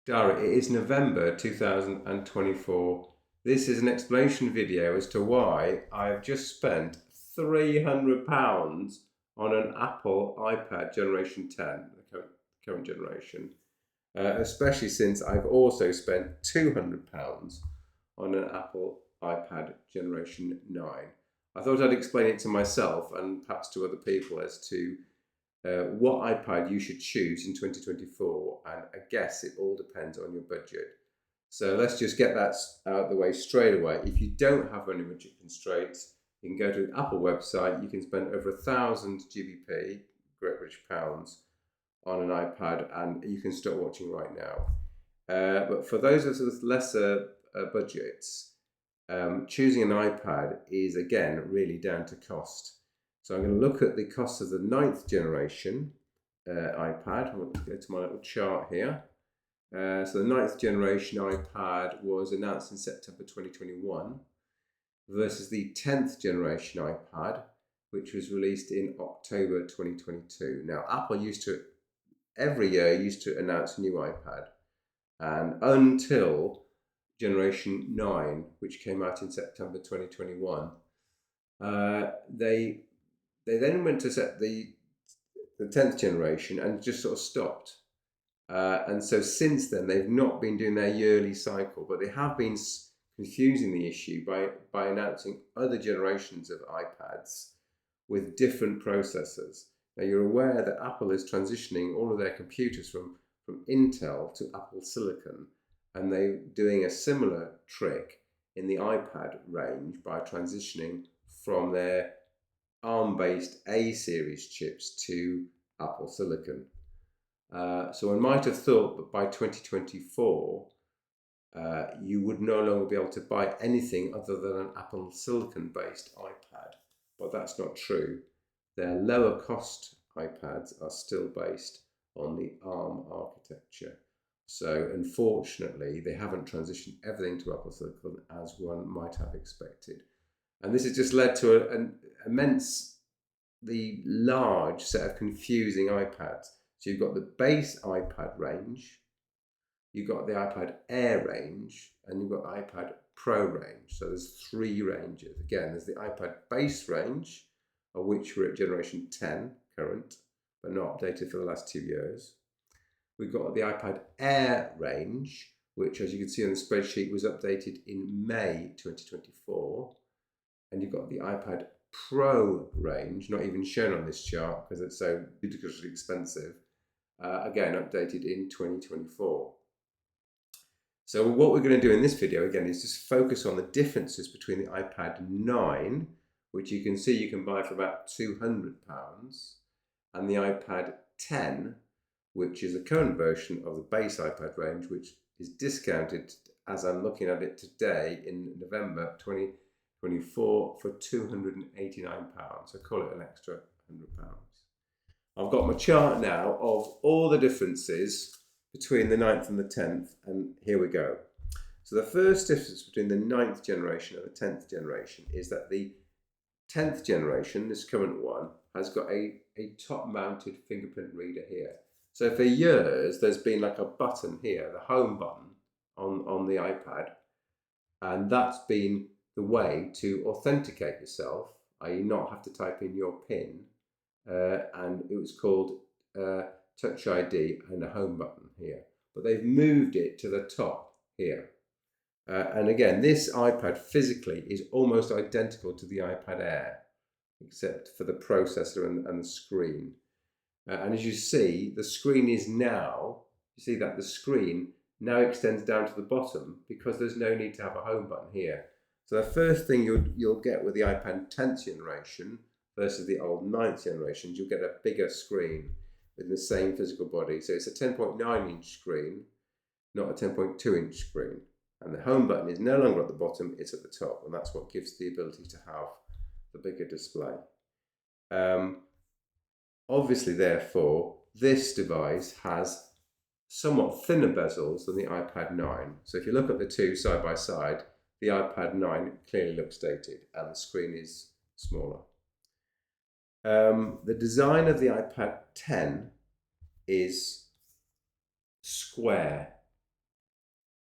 Dara, it is November 2024. This is an explanation video as to why I've just spent £300 on an Apple iPad Generation 10, the current generation, especially since I've also spent £200 on an Apple iPad Generation 9. I thought I'd explain it to myself and perhaps to other people as to what iPad you should choose in 2024, and I guess it all depends on your budget. So let's just get that out of the way straight away. If you don't have any budget constraints, you can go to the Apple website. You can spend over 1,000 GBP, Great British pounds, on an iPad, and you can start watching right now. But for those of us with lesser budgets, choosing an iPad is again really down to cost. So I'm going to look at the cost of the 9th generation iPad. I'm going to go to my little chart here. So the 9th generation iPad was announced in September 2021 versus the 10th generation iPad, which was released in October 2022. Now, Apple every year used to announce a new iPad, and until generation 9, which came out in September 2021, they then went to set the 10th generation and just sort of stopped. And so since then, they've not been doing their yearly cycle, but they have been confusing the issue by announcing other generations of iPads with different processors. Now, you're aware that Apple is transitioning all of their computers from Intel to Apple Silicon, and they're doing a similar trick in the iPad range by transitioning from their ARM-based A series chips to Apple Silicon. So one might have thought that by 2024, you would no longer be able to buy anything other than an Apple Silicon-based iPad, but that's not true. Their lower cost iPads are still based on the ARM architecture. So unfortunately, they haven't transitioned everything to Apple Silicon as one might have expected. And this has just led to an immensely large set of confusing iPads. So you've got the base iPad range, you've got the iPad Air range, and you've got the iPad Pro range. So there's 3 ranges. Again, there's the iPad base range, of which we're at generation 10 current, but not updated for the last 2 years. We've got the iPad Air range, which, as you can see on the spreadsheet, was updated in May 2024. And you've got the iPad Pro range, not even shown on this chart because it's so ridiculously expensive, again updated in 2024. So what we're going to do in this video again is just focus on the differences between the iPad 9, which you can see you can buy for about £200, and the iPad 10, which is the current version of the base iPad range, which is discounted as I'm looking at it today in November 2024 for £289. So call it an extra £100. I've got my chart now of all the differences between the 9th and the 10th, and here we go. So the first difference between the 9th generation and the 10th generation is that the 10th generation, this current one, has got a top-mounted fingerprint reader here. So for years, there's been like a button here, the home button on the iPad, and that's been the way to authenticate yourself, i.e. not have to type in your PIN, and it was called Touch ID and a home button here. But they've moved it to the top here. And again, this iPad physically is almost identical to the iPad Air, except for the processor and the screen. And as you see, the screen is now, you see that the screen now extends down to the bottom because there's no need to have a home button here. So the first thing you'll get with the iPad 10th generation versus the old 9th generation, you'll get a bigger screen with the same physical body. So it's a 10.9-inch screen, not a 10.2-inch screen. And the home button is no longer at the bottom, it's at the top. And that's what gives the ability to have the bigger display. Obviously, therefore, this device has somewhat thinner bezels than the iPad 9. So if you look at the two side by side, the iPad 9 clearly looks dated and the screen is smaller. The design of the iPad 10 is square.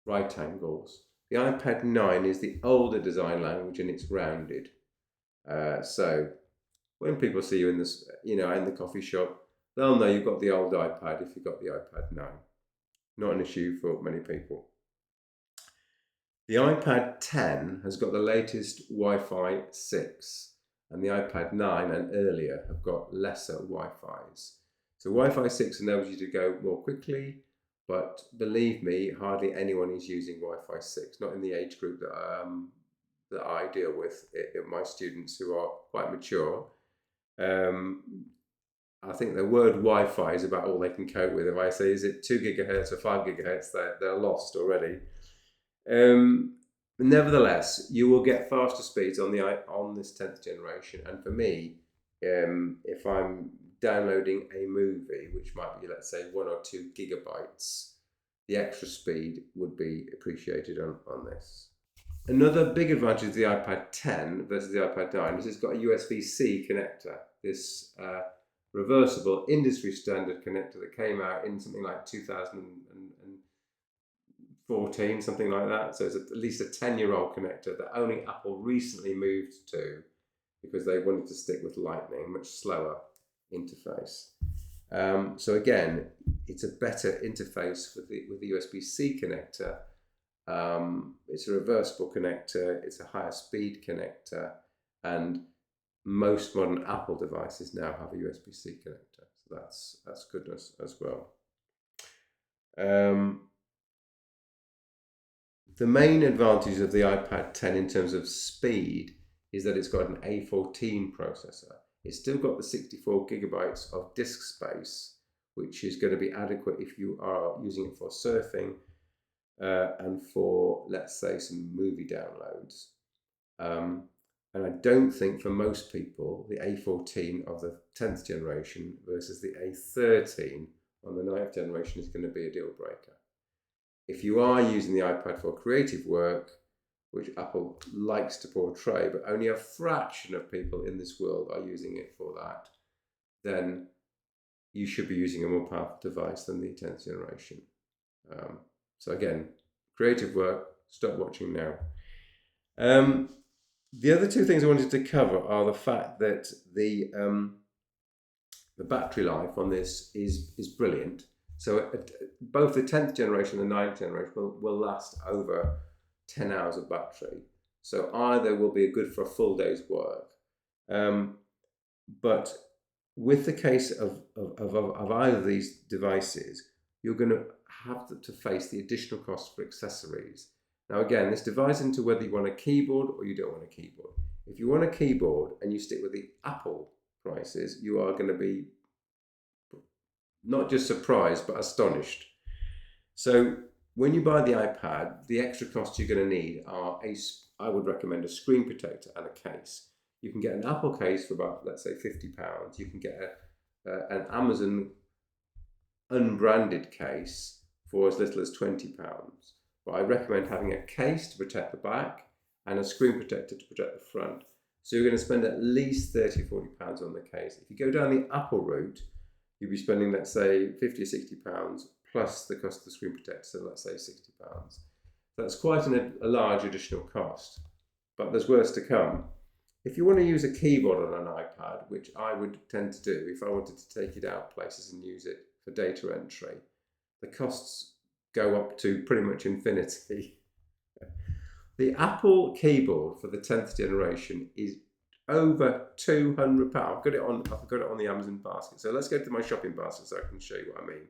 right angles. The iPad 9 is the older design language and it's rounded. So when people see you in this, in the coffee shop, they'll know you've got the old iPad if you've got the iPad 9. Not an issue for many people. The iPad 10 has got the latest Wi-Fi 6, and the iPad 9 and earlier have got lesser Wi-Fi's. So Wi-Fi 6 enables you to go more quickly, but believe me, hardly anyone is using Wi-Fi 6, not in the age group that I deal with, my students who are quite mature. I think the word Wi-Fi is about all they can cope with. If I say, is it 2 gigahertz or 5 gigahertz, they're lost already. Nevertheless, you will get faster speeds on this 10th generation. And for me, if I'm downloading a movie, which might be, let's say, 1 or 2 gigabytes, the extra speed would be appreciated on this. Another big advantage of the iPad 10 versus the iPad 9 is it's got a USB-C connector. This reversible industry standard connector that came out in something like 2014, something like that. So it's at least a 10-year-old connector that only Apple recently moved to because they wanted to stick with Lightning, much slower interface. So again, it's a better interface with the USB-C connector. It's a reversible connector, it's a higher speed connector, and most modern Apple devices now have a USB-C connector. So that's goodness as well. The main advantage of the iPad 10 in terms of speed is that it's got an A14 processor. It's still got the 64 gigabytes of disk space, which is going to be adequate if you are using it for surfing and for, let's say, some movie downloads. And I don't think for most people, the A14 of the 10th generation versus the A13 on the 9th generation is going to be a deal breaker. If you are using the iPad for creative work, which Apple likes to portray, but only a fraction of people in this world are using it for that, then you should be using a more powerful device than the 10th generation. So again, creative work, stop watching now. The other two things I wanted to cover are the fact that the battery life on this is brilliant. So both the 10th generation and the 9th generation will last over 10 hours of battery. So either will be good for a full day's work. But with the case of either of these devices, you're going to have to face the additional cost for accessories. Now again, this divides into whether you want a keyboard or you don't want a keyboard. If you want a keyboard and you stick with the Apple prices, you are going to be not just surprised, but astonished. So when you buy the iPad, the extra costs you're going to need are I would recommend a screen protector and a case. You can get an Apple case for about, let's say, £50. You can get an Amazon unbranded case for as little as £20. But I recommend having a case to protect the back and a screen protector to protect the front. So you're going to spend at least £30-40 on the case. If you go down the Apple route, you'll be spending, let's say, £50 or £60 plus the cost of the screen protector, so let's say £60. That's quite a large additional cost, but there's worse to come. If you want to use a keyboard on an iPad, which I would tend to do if I wanted to take it out places and use it for data entry, the costs go up to pretty much infinity. The Apple keyboard for the 10th generation is over £200. I've got it on the Amazon basket. So let's go to my shopping basket so I can show you what I mean.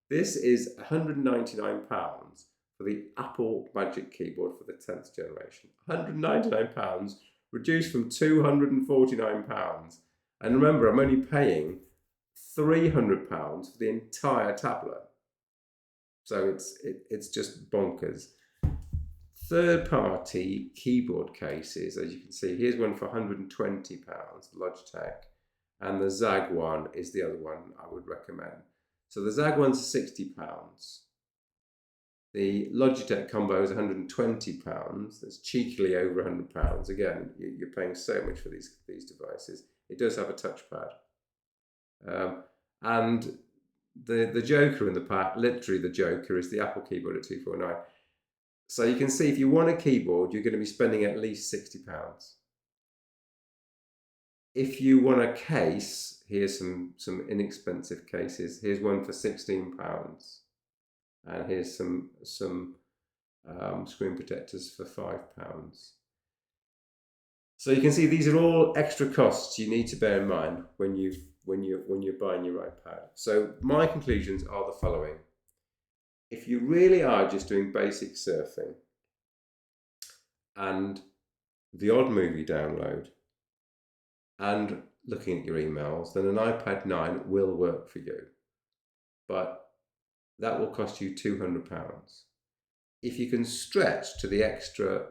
This is £199 for the Apple Magic Keyboard for the 10th generation. £199 reduced from £249. And remember, I'm only paying £300 for the entire tablet. So it's just bonkers. Third-party keyboard cases, as you can see, here's one for £120, Logitech, and the Zag one is the other one I would recommend. So the Zag one's £60. The Logitech combo is £120. That's cheekily over £100. Again, you're paying so much for these devices. It does have a touchpad. And the joker in the pack, literally the joker, is the Apple keyboard at $249. So you can see if you want a keyboard, you're going to be spending at least £60. If you want a case, here's some inexpensive cases. Here's one for £16, and here's some screen protectors for £5. So you can see these are all extra costs you need to bear in mind when you're buying your iPad. So my conclusions are the following: if you really are just doing basic surfing and the odd movie download and looking at your emails, then an iPad 9 will work for you. But that will cost you £200. If you can stretch to the extra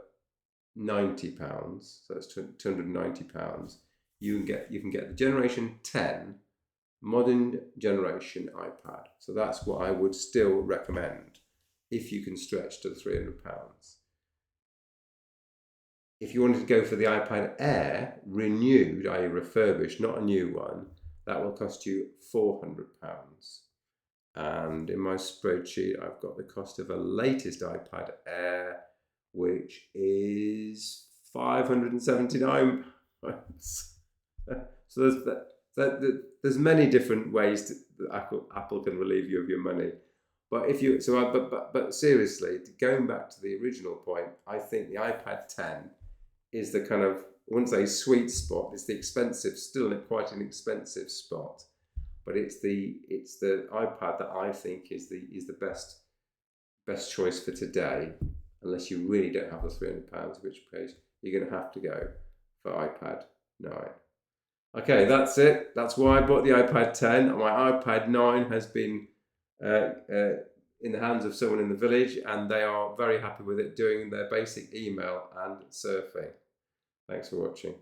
£90, so that's £290, you can get the Generation 10 modern generation iPad. So that's what I would still recommend if you can stretch to the £300. If you wanted to go for the iPad Air, renewed, i.e. refurbished, not a new one, that will cost you £400. And in my spreadsheet, I've got the cost of a latest iPad Air, which is £579. So there's many different ways that Apple can relieve you of your money. But but seriously, going back to the original point, I think the iPad 10 is the kind of, I wouldn't say sweet spot. It's the expensive, still quite an expensive spot, but it's the iPad that I think is the best choice for today, unless you really don't have the £300, in which case you're going to have to go for iPad 9. Okay, that's it. That's why I bought the iPad 10. My iPad 9 has been in the hands of someone in the village, and they are very happy with it, doing their basic email and surfing. Thanks for watching.